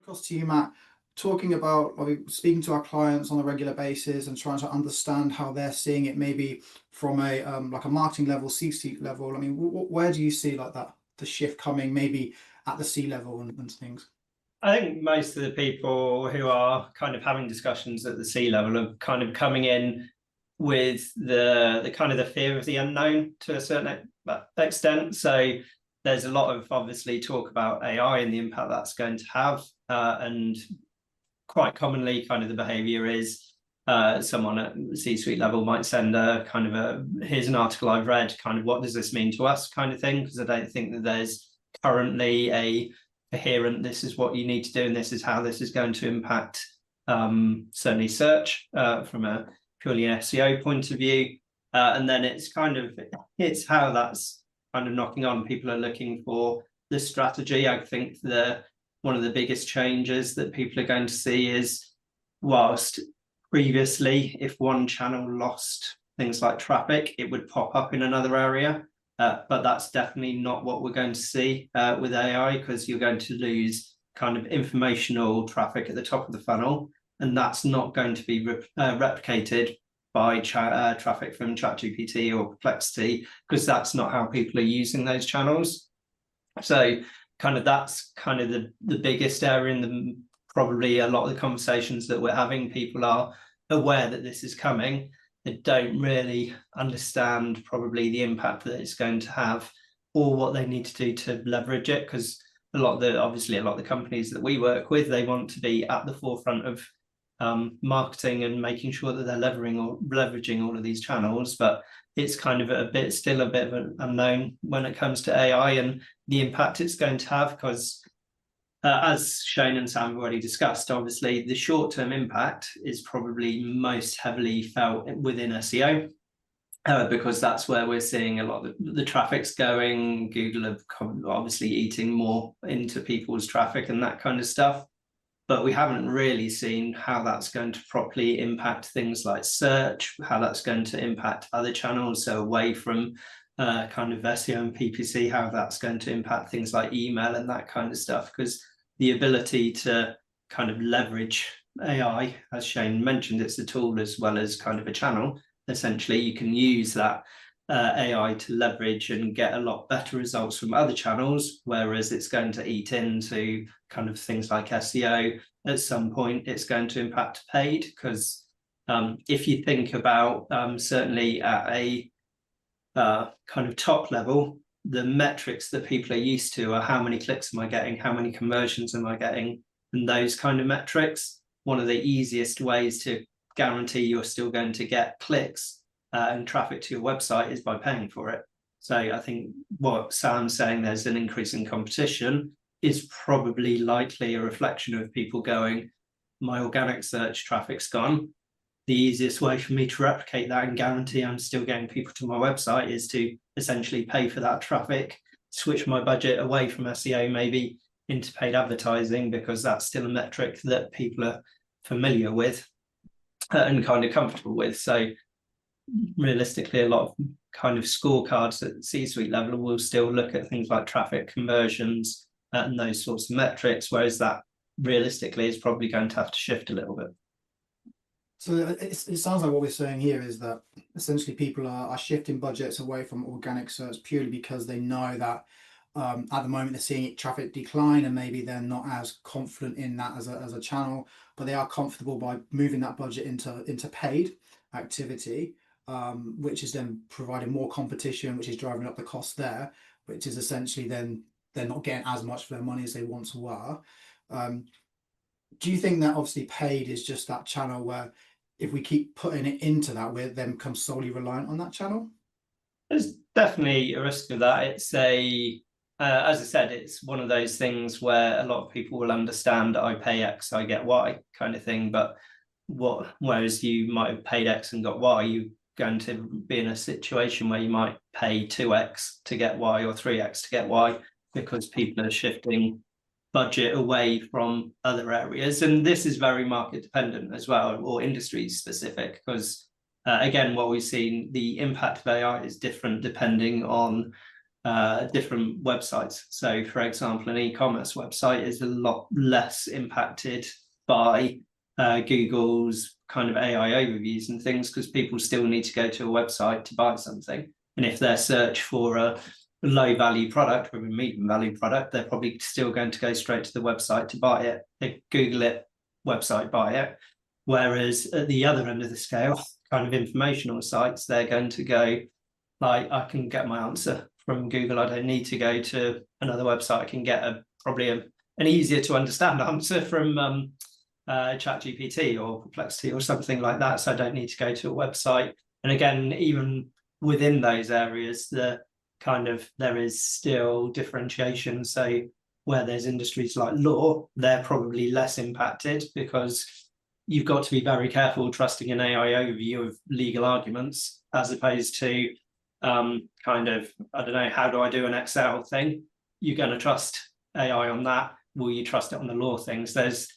Across to you, Matt, talking about speaking to our clients on a regular basis and trying to understand how they're seeing it, maybe from a like a marketing level, C-suite level. I mean, where do you see like that the shift coming, maybe at the C level and things? I think most of the people who are kind of having discussions at the C level are kind of coming in with the kind of the fear of the unknown to a certain extent. So there's a lot of obviously talk about AI and the impact that's going to have, and quite commonly, kind of the behaviour is someone at the C-suite level might send a kind of here's an article I've read, kind of what does this mean to us, kind of thing, because I don't think that there's currently a coherent, this is what you need to do and this is how this is going to impact certainly search from a purely SEO point of view. And then it's how that's kind of knocking on. People are looking for the strategy. I think one of the biggest changes that people are going to see is, whilst previously, if one channel lost things like traffic, it would pop up in another area. But that's definitely not what we're going to see with AI, because you're going to lose kind of informational traffic at the top of the funnel, and that's not going to be replicated by traffic from ChatGPT or Perplexity, because that's not how people are using those channels. So kind of that's kind of the biggest area in probably a lot of the conversations that we're having. People are aware that this is coming. They don't really understand probably the impact that it's going to have or what they need to do to leverage it, because obviously a lot of the companies that we work with, they want to be at the forefront of marketing and making sure that they're leveraging all of these channels. But it's kind of still a bit of an unknown when it comes to AI and the impact it's going to have, because as Shane and Sam have already discussed, obviously the short-term impact is probably most heavily felt within SEO, because that's where we're seeing a lot of the traffic's going. Google have obviously eating more into people's traffic and that kind of stuff. But we haven't really seen how that's going to properly impact things like search, how that's going to impact other channels, so away from kind of SEO and PPC, how that's going to impact things like email and that kind of stuff. Because the ability to kind of leverage AI, as Shane mentioned, it's a tool as well as kind of a channel. Essentially, you can use that AI to leverage and get a lot better results from other channels, whereas it's going to eat into kind of things like SEO. At some point, it's going to impact paid, because if you think about certainly at a kind of top level, the metrics that people are used to are how many clicks am I getting, how many conversions am I getting, and those kind of metrics. One of the easiest ways to guarantee you're still going to get clicks and traffic to your website is by paying for it. So I think what Sam's saying, there's an increase in competition, is probably likely a reflection of people going, my organic search traffic's gone. The easiest way for me to replicate that and guarantee I'm still getting people to my website is to essentially pay for that traffic, switch my budget away from SEO maybe into paid advertising, because that's still a metric that people are familiar with and kind of comfortable with. So realistically, a lot of kind of scorecards at the C-suite level will still look at things like traffic conversions and those sorts of metrics, whereas that realistically is probably going to have to shift a little bit. So it sounds like what we're saying here is that essentially people are shifting budgets away from organic search purely because they know that at the moment they're seeing traffic decline, and maybe they're not as confident in that as a channel, but they are comfortable by moving that budget into paid activity, which is then providing more competition, which is driving up the cost there, which is essentially then they're not getting as much for their money as they once were. Do you think that obviously paid is just that channel where if we keep putting it into that, we're then become solely reliant on that channel? There's definitely a risk of that. It's as I said, it's one of those things where a lot of people will understand I pay X, I get Y kind of thing. But whereas you might have paid X and got Y, you're going to be in a situation where you might pay 2X to get Y or 3X to get Y, because people are shifting budget away from other areas. And this is very market dependent as well, or industry specific, because again, what we've seen, the impact of AI is different depending on different websites. So, for example, an e-commerce website is a lot less impacted by Google's kind of AI overviews and things, because people still need to go to a website to buy something. And if their search for a low value product or a medium value product, they're probably still going to go straight to the website to buy it. They Google it, website, buy it. Whereas at the other end of the scale, kind of informational sites, they're going to go, like, I can get my answer from Google. I don't need to go to another website. I can get probably an easier to understand answer from ChatGPT or Perplexity or something like that. So I don't need to go to a website. And again, even within those areas, there is still differentiation. So where there's industries like law, they're probably less impacted, because you've got to be very careful trusting an AI overview of legal arguments, as opposed to I don't know, how do I do an Excel thing? You're going to trust AI on that. Will you trust it on the law things? There's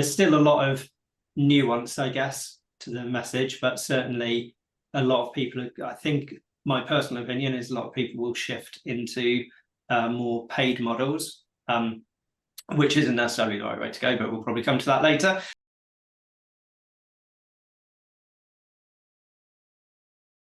still a lot of nuance, I guess, to the message, but certainly a lot of people, I think my personal opinion is a lot of people will shift into more paid models, which isn't necessarily the right way to go, but we'll probably come to that later.